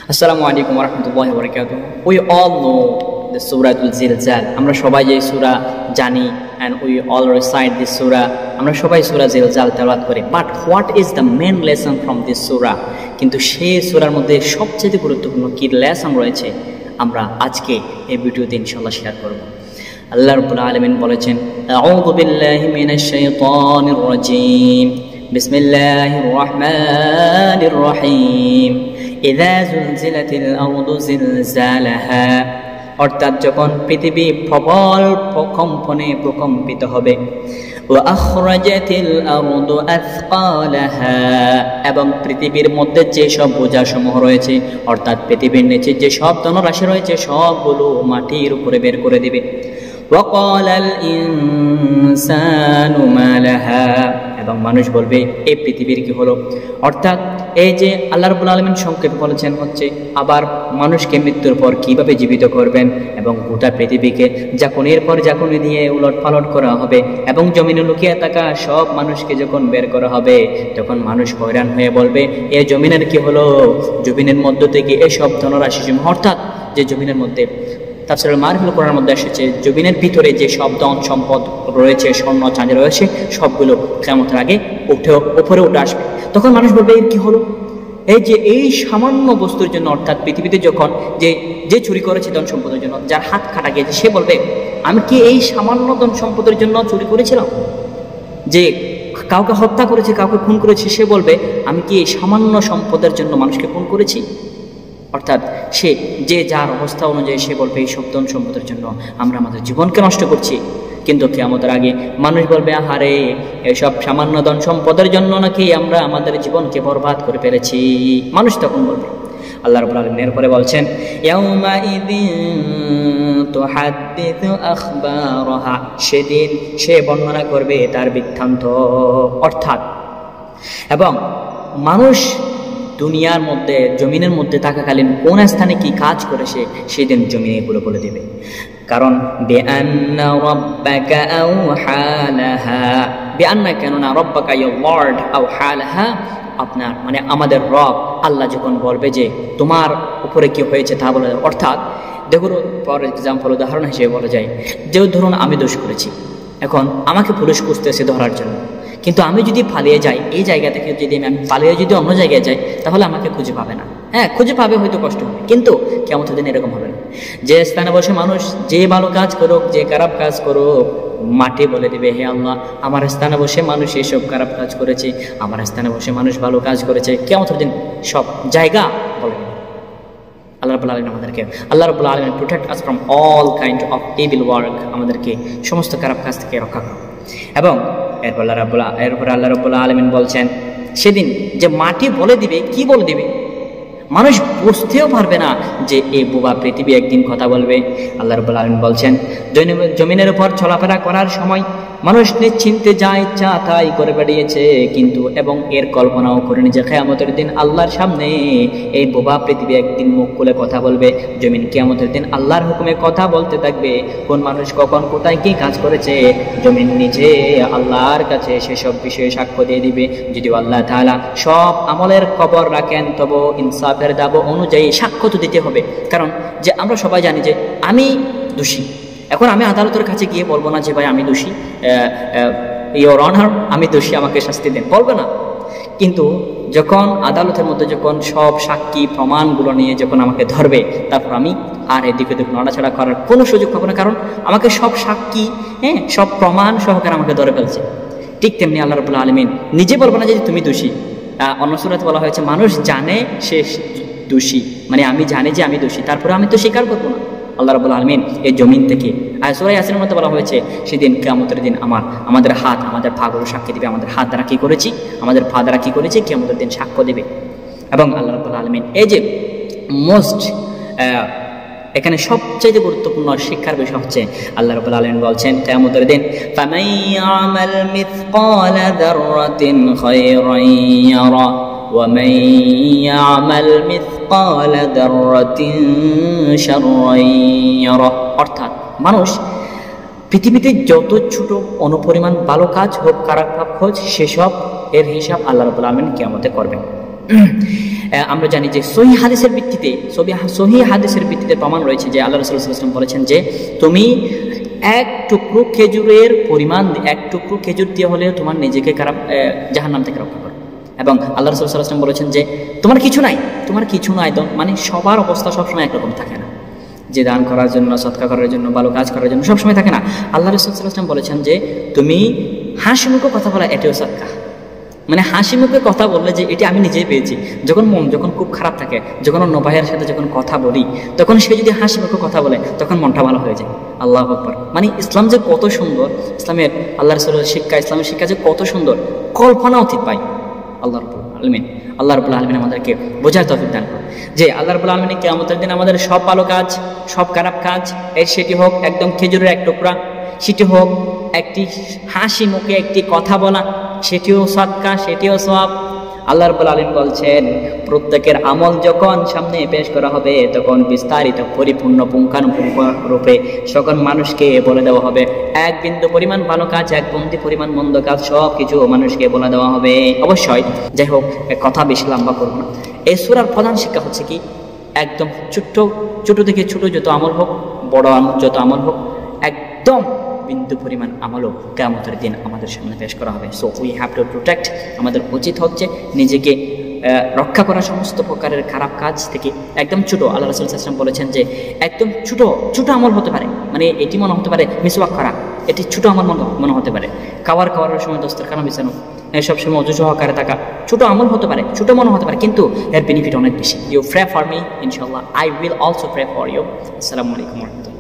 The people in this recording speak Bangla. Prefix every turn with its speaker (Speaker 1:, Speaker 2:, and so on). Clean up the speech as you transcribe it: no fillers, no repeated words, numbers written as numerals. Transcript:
Speaker 1: Assalamu alaikum warahmatullahi wabarakatuh. We all know the Surah Al-Zilzal. Amra shobai je surah jani and we all recite this surah. Amra shobai surah Zilzal tilawat kori. But what is the main lesson from this surah? Kintu shei surah moddhe sobcheye guruttopurno ki lesson royeche আমরা আজকে এই ভিডিওতে ইনশাআল্লাহ শেয়ার করব। আল্লাহ রাব্বুল আলামিন বলেছেন, আউযু বিল্লাহি মিনাশ শাইতানির রাজীম। বিসমিল্লাহির রহমানির রহিম। ইযা যুলজিলাতিল আরদু জিলজালাহা, অর্থাৎ যখন পৃথিবী প্রবল কম্পনে প্রকম্পিত হবে। ওয়া আখরাজাতিল আরদু আথকালাহা, এবং পৃথিবীর মধ্যে যে সব বোঝাসমূহ রয়েছে, অর্থাৎ পৃথিবীর নিচে যে সব ধনরাশি রয়েছে সবগুলো মাটির উপরে বের করে দিবে। ওয়া ক্বালাল ইনসানু মা লাহা, এবং মানুষ বলবে এই পৃথিবীর কি হলো। অর্থাৎ এই যে আল্লাহ রাব্বুল আলামিন সংক্ষেপে বলেছেন হচ্ছে আবার মানুষকে মৃত্যুর পর কিভাবে জীবিত করবেন এবং গোটা পৃথিবীকে জাকুনের পর জাকুনি দিয়ে উলট পালট করা হবে এবং জমিনে লুকিয়ে থাকা সব মানুষকে যখন বের করা হবে তখন মানুষ হয়রান হয়ে বলবে এই জমিনের কি হলো। জমিনের মধ্য থেকে এসব ধনরাশি, অর্থাৎ যে জমিনের মধ্যে তাফসীরুল মারিফুল কোরআনের মধ্যে এসেছে জমিনের ভিতরে যে সব ধন সম্পদ রয়েছে, স্বর্ণ চাঁদি রয়েছে, সবগুলো কিয়ামতের আগে উপরে উঠে আসবে। তখন মানুষ বলবে এর কি হলো। এই যে এই সামান্য বস্তুর জন্য, অর্থাৎ পৃথিবীতে যখন যে চুরি করেছে ধন সম্পদের জন্য, যার হাত কাটা গিয়েছে, সে বলবে আমি কি এই সামান্য ধন সম্পদের জন্য চুরি করেছিলাম। যে কাউকে হত্যা করেছে, কাউকে খুন করেছে, সে বলবে আমি কি এই সামান্য সম্পদের জন্য মানুষকে খুন করেছি। অর্থাৎ সে যে যার অবস্থা অনুযায়ী সে বলবে এই সব ধন সম্পদের জন্য আমরা আমাদের জীবনকে নষ্ট করছি। কিন্তু কিয়ামতের আগে মানুষ বলবে আহারে এসব সামান্য ধন সম্পদের জন্য নাকি আমরা আমাদের জীবনকে বরবাদ করে ফেলেছি। মানুষ তখন বলবে। আল্লাহ রাব্বুল আলামিন এরপরে বলছেন, ইয়াউমা ইযিন তুহাদ্দিসু আখবারাহা, সেদিন সে বর্ণনা করবে তার বৃত্তান্ত। অর্থাৎ এবং মানুষ দুনিয়ার মধ্যে জমিনের মধ্যে থাকাকালীন কোন স্থানে কি কাজ করেছে সেদিন জমিনে এগুলো বলে দেবে। কারণ বিআন্না রাব্বাকা আওহালাহা, বিআন্না, কেননা রাব্বাকা ইউর লর্ড, আওহালাহা আপনার মানে আমাদের রব আল্লাহ যখন বলবে যে তোমার উপরে কি হয়েছে তা বলে। অর্থাৎ দেখুন, ফর এক্সাম্পল উদাহরণ হিসেবে বলা যায় যে ধরুন আমি দোষ করেছি, এখন আমাকে পুলিশ খুঁজতেছে ধরার জন্য, কিন্তু আমি যদি পালিয়ে যাই এই জায়গা থেকে, যদি আমি পালিয়ে যদি অন্য জায়গায় যাই তাহলে আমাকে খুঁজে পাবে না। হ্যাঁ, খুঁজে পাবে, হয়তো কষ্ট হবে, কিন্তু কিয়ামতের দিন এরকম হবে না। যে স্থানে বসে মানুষ যে ভালো কাজ করুক, যে খারাপ কাজ করুক, মাটি বলে দিবে হে আল্লাহ আমার স্থানে বসে মানুষ এইসব খারাপ কাজ করেছে, আমার স্থানে বসে মানুষ ভালো কাজ করেছে। কিয়ামতের দিন সব জায়গা বলে দেবে। আল্লাহ রাব্বুল আলামিন আমাদেরকে, আল্লাহ রাব্বুল আলামিন protect us from all kind of evil work, আমাদেরকে সমস্ত খারাপ কাজ থেকে রক্ষা করো। এবং এরপর আল্লাহ রাব্বুল আলামিন বলছেন সেদিন যে মাটি বলে দিবে, কি বলে দিবে মানুষ বুঝতেও পারবে না যে এই বোবা পৃথিবী একদিন কথা বলবে। আল্লাহ রাব্বুল আলামিন বলছেন জমিনের উপর চলাফেরা করার সময় মানুষ নিশ্চিন্তে যা ইচ্ছা তাই করে বেরিয়েছে, কিন্তু এবং এর কল্পনাও করেনি যে কিয়ামতের দিন আল্লাহর সামনে এই বোবা পৃথিবী একদিন মুখ খুলে কথা বলবে। জমিন কিয়ামতের দিন আল্লাহর হুকুমে কথা বলতে থাকবে। কোন মানুষ কখন কোথায় কি কাজ করেছে জমিন নিজে আল্লাহর কাছে সেসব বিষয়ে সাক্ষ্য দিয়ে দিবে। যদিও আল্লাহ তাআলা সব আমলের খবর রাখেন, তবু ইনসাফের দাব অনুযায়ী সাক্ষ্য তো দিতে হবে। কারণ যে আমরা সবাই জানি যে আমি দোষী। এখন আমি আদালতের কাছে গিয়ে বলবো না যে ভাই আমি দোষী, ইওর অনার আমি দোষী, আমাকে শাস্তি দেন, বলবে না। কিন্তু যখন আদালতের মধ্যে যখন সব সাক্ষী প্রমাণগুলো নিয়ে যখন আমাকে ধরবে, তারপর আমি আর এদিকে ওদিকে নড়াচড়া করার কোনো সুযোগ পাবো না, কারণ আমাকে সব সাক্ষী সব প্রমাণ সহকারে আমাকে ধরে ফেলছে। ঠিক তেমনি আল্লাহ রাব্বুল আলামিন নিজে বলবো না যে তুমি দোষী। অন্য সূরাতে বলা হয়েছে মানুষ জানে সে দোষী, মানে আমি জানি যে আমি দোষী, তারপরে আমি তো স্বীকার করবো না। আল্লাহ রাব্বুল আলামিন এই জমিন থেকে, আর সূরা ইয়াসিনের মধ্যে বলা হয়েছে সেদিন কিয়ামতের দিন আমাদের হাত আমাদের পাগুলো সাক্ষ্য দিবে, আমাদের হাত দ্বারা কি করেছি, আমাদের পা দ্বারা কি করেছি, কিয়ামতের দিন সাক্ষ্য দেবে। এবং আল্লাহ রাব্বুল আলামিন এই যে মোস্ট এখানে সবচেয়ে গুরুত্বপূর্ণ শিক্ষার বিষয় হচ্ছে আল্লাহ রাব্বুল আলামিন বলছেন কিয়ামতের দিন ফামান ইয়ামাল মিসকালা যাররাতিন খায়রান ইয়ারা ওয়া মান ইয়ামাল মিসকালা যাররাতিন শাররান ইয়ারা। অর্থাৎ মানুষ পৃথিবীতে যত ছোট অনুপরিমাণ ভালো কাজ হোক, খারাপ কাজ হোক, সেসব এর হিসাব আল্লাহ রাব্বুল আলামিন কিয়ামতে করবেন। আমরা জানি যে সহিহ হাদিসের ভিত্তিতে প্রমাণ রয়েছে যে আল্লাহ রাসূল সাল্লাল্লাহু আলাইহি ওয়াসাল্লাম বলেছেন যে তুমি এক টুকরো খেজুরের পরিমাণ, এক টুকরো খেজুর দিয়ে হলেও তোমার নিজেকে জাহান্নাম থেকে রক্ষা করো। এবং আল্লাহ রাসূল সাল্লাল্লাহু আলাইহি ওয়াসাল্লাম বলেছেন যে তোমার কিছু নাই, মানে সবার অবস্থা সবসময় একরকম থাকে না, যে দান করার জন্য, সদকা করার জন্য, ভালো কাজ করার জন্য সবসময় থাকে না। আল্লাহ রাসূল সাল্লাল্লাহু আলাইহি ওয়াসাল্লাম বলেছেন যে তুমি হাসি মুখে কথা বলা এটাও সাদকা, মানে হাসি মুখে কথা বললে যে এটি আমি নিজেই পেয়েছি। যখন খুব খারাপ থাকে, যখন অন্য ভাইয়ের সাথে যখন কথা বলি, তখন সে যদি হাসি মুখে কথা বলে তখন মনটা ভালো হয়ে যায়। আল্লাহু আকবার। মানে ইসলাম যে কত সুন্দর, ইসলামের আল্লাহ রাসূলের শিক্ষা, ইসলামের শিক্ষা যে কত সুন্দর, কল্পনা অতীত পাই। আল্লাহ রাব্বুল আলামিন আমাদেরকে বোঝার তৌফিক দান করুন যে আল্লাহ রাব্বুল আলামিন কিয়ামতের দিন আমাদের সব ভালো কাজ, সব খারাপ কাজ, সেটি হোক একদম খেজুরের এক টুকরা, সেটি হোক একটি হাসি মুখে একটি কথা বলা, সেটিও সাদকা, সেটিও সওয়াব। আল্লাহ রাব্বুল আলামিন বলছেন প্রত্যেকের আমল যখন সামনে পেশ করা হবে তখন বিস্তারিত পরিপূর্ণ পুঙ্খানুপুঙ্খ রূপে সকল মানুষকে বলে দেওয়া হবে। এক বিন্দু পরিমাণ ভালো কাজ, এক বন্দি পরিমাণ মন্দ কাজ, সব কিছু মানুষকে বলে দেওয়া হবে। অবশ্যই যাই হোক, কথা বেশি লম্বা করবো না। এই সূরার প্রধান শিক্ষা হচ্ছে কি, একদম ছোট থেকে ছোট যত আমল হোক, বড় যত আমল হোক, একদম বিন্দু পরিমাণ আমলও কিয়ামতের দিন আমাদের সামনে পেশ করা হবে। So we have to protect. আমাদের উচিত হচ্ছে নিজেকে রক্ষা করা সমস্ত প্রকারের খারাপ কাজ থেকে। একদম ছোট, আল্লাহ রাসূল সাল্লাল্লাহু আলাইহি ওয়াসাল্লাম বলেছেন যে একদম ছোট আমল হতে পারে, মানে এটি মনে হতে পারে মিসওয়াক করা, এটি ছোট আমল মনে হতে পারে। খাওয়ার সময় দস্তরখানা বিছানো, সব সময় অজু সহকারে থাকা, ছোট আমল হতে পারে, ছোট মনে হতে পারে, কিন্তু এর বেনিফিট অনেক বেশি। ইউ প্রে ফর মি, ইনশাআল্লাহ I will also pray for you. আসসালামু আলাইকুম ওয়া রাহমাতুল্লাহ।